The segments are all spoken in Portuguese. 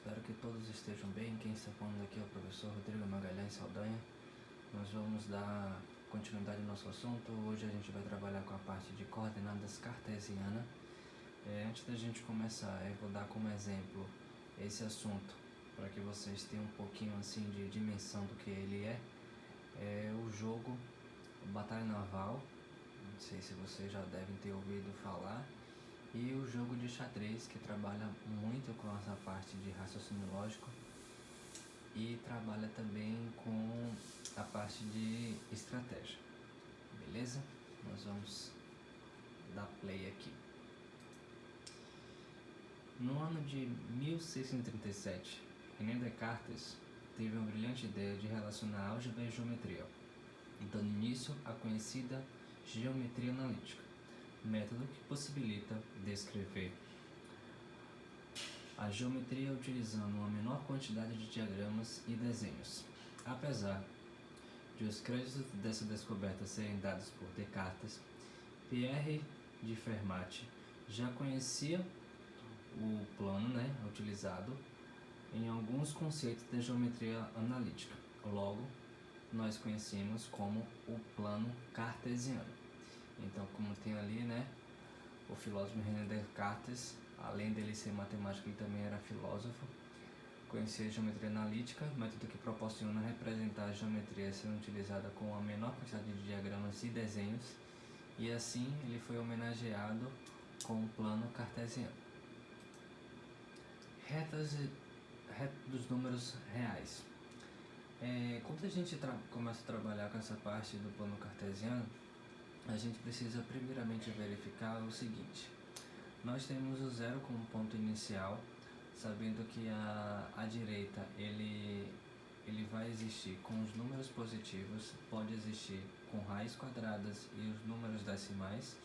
espero que todos estejam bem. Quem está falando aqui é o professor Rodrigo Magalhães Saldanha. Nós vamos dar continuidade ao nosso assunto. Hoje a gente vai trabalhar com a parte de coordenadas cartesianas. Antes da gente começar, eu vou dar como exemplo esse assunto, para que vocês tenham um pouquinho assim de dimensão do que ele é o jogo Batalha Naval. Não sei se vocês já devem ter ouvido falar. E o jogo de xadrez, que trabalha muito com essa parte de raciocínio lógico e trabalha também com a parte de estratégia. Beleza? Nós vamos dar play aqui. No ano de 1637, René Descartes teve uma brilhante ideia de relacionar álgebra e geometria, dando início à conhecida geometria analítica, método que possibilita descrever a geometria utilizando uma menor quantidade de diagramas e desenhos. Apesar de os créditos dessa descoberta serem dados por Descartes, Pierre de Fermat já conhecia o plano utilizado em alguns conceitos da geometria analítica. Logo, nós conhecemos como o plano cartesiano. Então, como tem ali, o filósofo René Descartes, além dele ser matemático, ele também era filósofo, conhecia a geometria analítica, método que proporciona representar a geometria sendo utilizada com a menor quantidade de diagramas e desenhos, e assim ele foi homenageado com o plano cartesiano. Retas dos números reais. Quando a gente começa a trabalhar com essa parte do plano cartesiano, a gente precisa primeiramente verificar o seguinte: nós temos o zero como ponto inicial, sabendo que à direita ele vai existir com os números positivos, pode existir com raízes quadradas e os números decimais,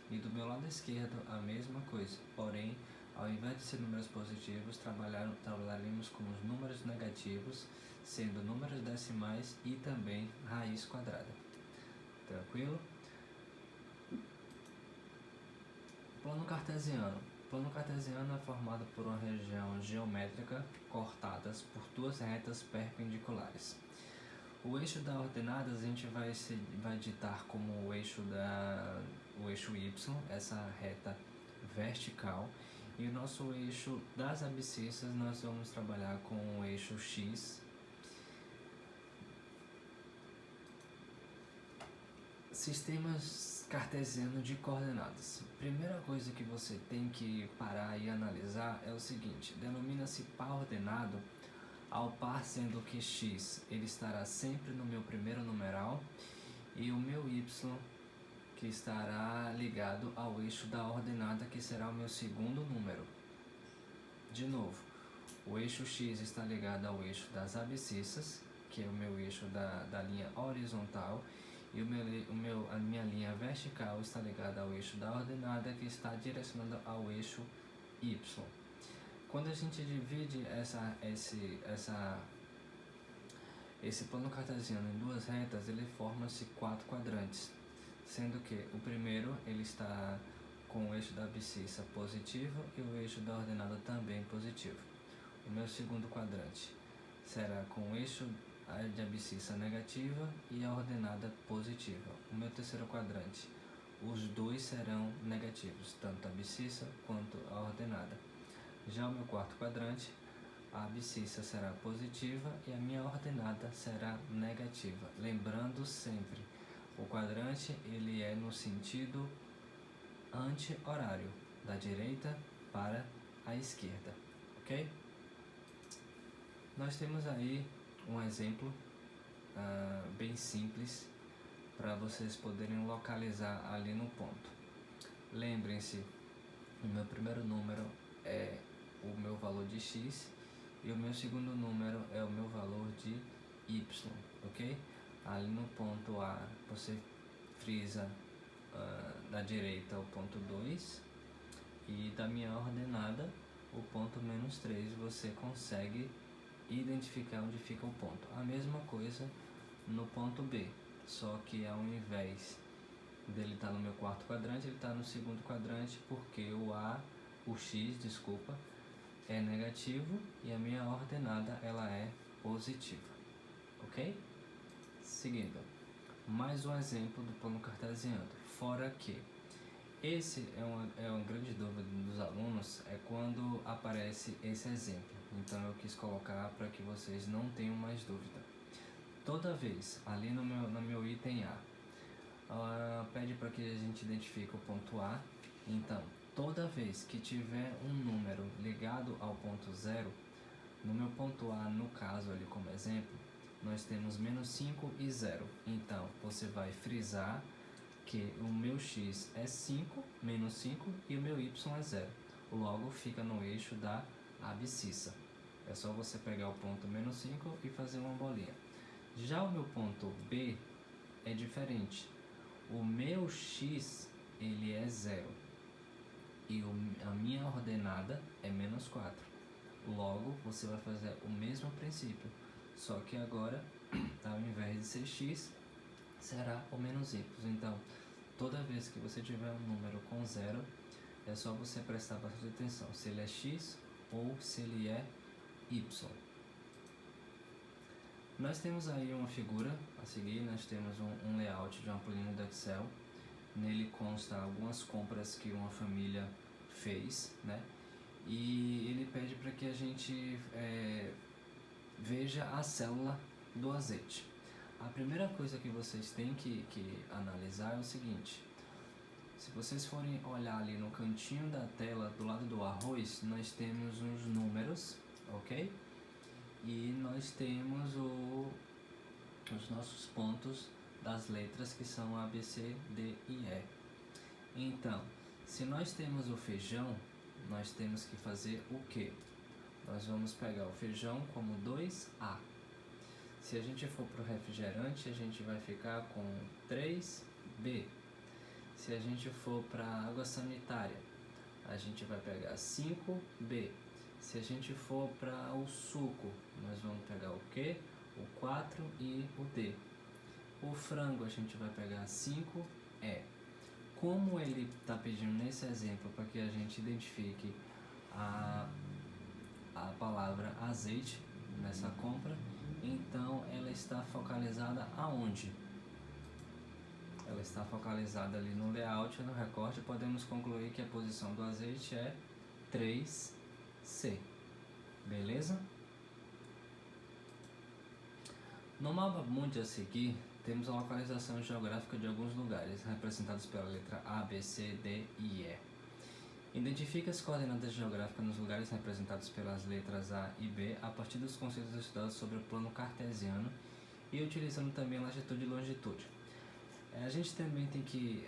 e do meu lado esquerdo a mesma coisa, porém, ao invés de ser números positivos, trabalharemos com os números negativos, sendo números decimais e também raiz quadrada. Tranquilo? Plano cartesiano. Plano cartesiano é formado por uma região geométrica cortadas por duas retas perpendiculares. O eixo da ordenadas a gente vai ditar como o eixo Y, essa reta vertical, e o nosso eixo das abscissas nós vamos trabalhar com o eixo X. Sistemas cartesianos de coordenadas. Primeira coisa que você tem que parar e analisar é o seguinte: denomina-se par ordenado ao par sendo que x ele estará sempre no meu primeiro numeral e o meu y que estará ligado ao eixo da ordenada, que será o meu segundo número. De novo, o eixo x está ligado ao eixo das abscissas, que é o meu eixo da linha horizontal, e a minha linha vertical está ligada ao eixo da ordenada, que está direcionada ao eixo y. Quando a gente divide esse plano cartesiano em duas retas, ele forma-se 4 quadrantes, sendo que o primeiro ele está com o eixo da abscissa positivo e o eixo da ordenada também positivo. O meu segundo quadrante será com o eixo de abscissa negativa e a ordenada positiva. O meu terceiro quadrante, os dois serão negativos, tanto a abscissa quanto a ordenada. Já o meu quarto quadrante, a abscissa será positiva e a minha ordenada será negativa. Lembrando sempre, o quadrante ele é no sentido anti-horário, da direita para a esquerda, ok? Nós temos aí um exemplo bem simples para vocês poderem localizar ali no ponto. Lembrem-se, o meu primeiro número é o meu valor de x e o meu segundo número é o meu valor de y, ok? Ali no ponto A você frisa da direita o ponto 2 e da minha ordenada o ponto -3, você consegue identificar onde fica o ponto. A mesma coisa no ponto B, só que ao invés dele estar no meu quarto quadrante, ele está no segundo quadrante, porque o x é negativo e a minha ordenada ela é positiva, ok? Seguindo, mais um exemplo do plano cartesiano, fora que esse é uma grande dúvida dos alunos, é quando aparece esse exemplo, então eu quis colocar para que vocês não tenham mais dúvida. Toda vez, ali no meu item A, pede para que a gente identifique o ponto A, então toda vez que tiver um número ligado ao ponto zero, no meu ponto A, no caso ali como exemplo, nós temos menos 5 e 0. Então, você vai frisar que o meu x é 5, menos 5, e o meu y é 0. Logo, fica no eixo da abscissa. É só você pegar o ponto menos 5 e fazer uma bolinha. Já o meu ponto B é diferente. O meu x ele é 0 e a minha ordenada é menos 4. Logo, você vai fazer o mesmo princípio, só que agora, ao invés de ser x, será o menos y. Então, toda vez que você tiver um número com 0, é só você prestar bastante atenção se ele é x ou se ele é y. Nós temos aí uma figura a seguir, nós temos um layout de uma planilha do Excel. Nele consta algumas compras que uma família fez, né? E ele pede para que a gente veja a célula do azeite. A primeira coisa que vocês têm que analisar é o seguinte: se vocês forem olhar ali no cantinho da tela, do lado do arroz, nós temos uns números, ok? E nós temos os nossos pontos das letras que são A, B, C, D e E. Então, se nós temos o feijão, nós temos que fazer o quê? Nós vamos pegar o feijão como 2A. Se a gente for para o refrigerante, a gente vai ficar com 3B. Se a gente for para a água sanitária, a gente vai pegar 5B. Se a gente for para o suco, nós vamos pegar o quê? O 4 e o D. O frango a gente vai pegar 5E. Como ele está pedindo nesse exemplo para que a gente identifique a palavra azeite nessa compra, então ela está focalizada aonde? Ela está focalizada ali no layout, no recorte. Podemos concluir que a posição do azeite é 3C. Beleza? No mapa mundi a seguir, temos a localização geográfica de alguns lugares, representados pela letra A, B, C, D e E. Identifique as coordenadas geográficas nos lugares representados pelas letras A e B a partir dos conceitos estudados sobre o plano cartesiano e utilizando também latitude e longitude. A gente também tem que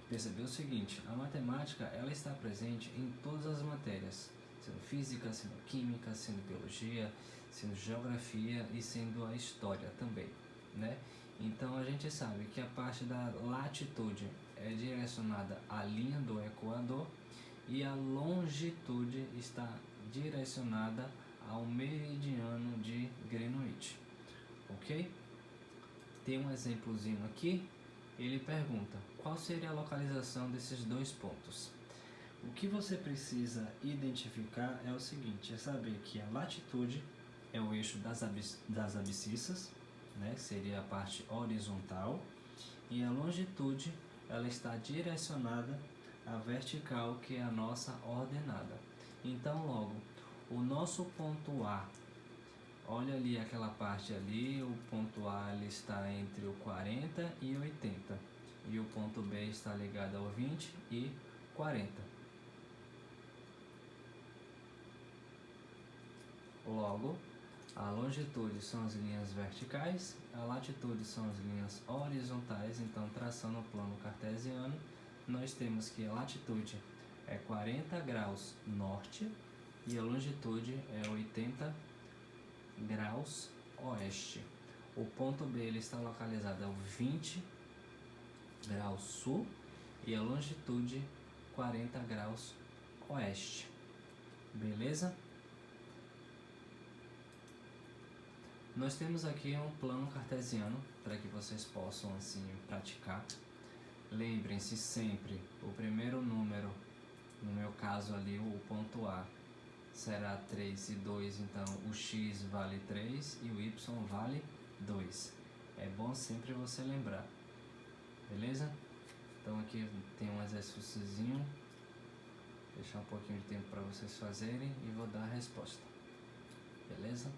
perceber o seguinte: a matemática ela está presente em todas as matérias, sendo física, sendo química, sendo biologia, sendo geografia e sendo a história também, né? Então a gente sabe que a parte da latitude é direcionada à linha do Equador e a longitude está direcionada ao meridiano de Greenwich, ok? Tem um exemplozinho aqui, ele pergunta qual seria a localização desses dois pontos. O que você precisa identificar é o seguinte: é saber que a latitude é o eixo das abscissas, né, seria a parte horizontal, e a longitude ela está direcionada à vertical, que é a nossa ordenada. Então, logo, o nosso ponto A, olha ali aquela parte ali, o ponto A ele está entre o 40 e 80, e o ponto B está ligado ao 20 e 40. Logo, a longitude são as linhas verticais, a latitude são as linhas horizontais. Então, traçando o plano cartesiano, nós temos que a latitude é 40 graus norte e a longitude é 80 graus oeste. O ponto B ele está localizado ao 20 graus sul e a longitude 40 graus oeste. Beleza? Nós temos aqui um plano cartesiano para que vocês possam assim praticar. Lembrem-se sempre, o primeiro número, no meu caso ali o ponto A, será 3 e 2, então o x vale 3 e o y vale 2. É bom sempre você lembrar, beleza? Então aqui tem um exercíciozinho, vou deixar um pouquinho de tempo para vocês fazerem e vou dar a resposta, beleza?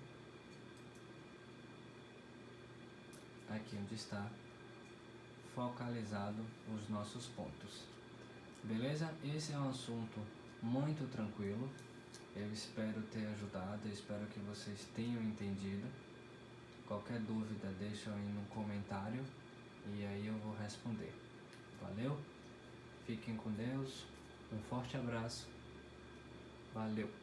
Aqui onde está focalizado os nossos pontos, beleza? Esse é um assunto muito tranquilo, eu espero ter ajudado, eu espero que vocês tenham entendido. Qualquer dúvida deixa aí no comentário e aí eu vou responder. Valeu? Fiquem com Deus, um forte abraço, valeu!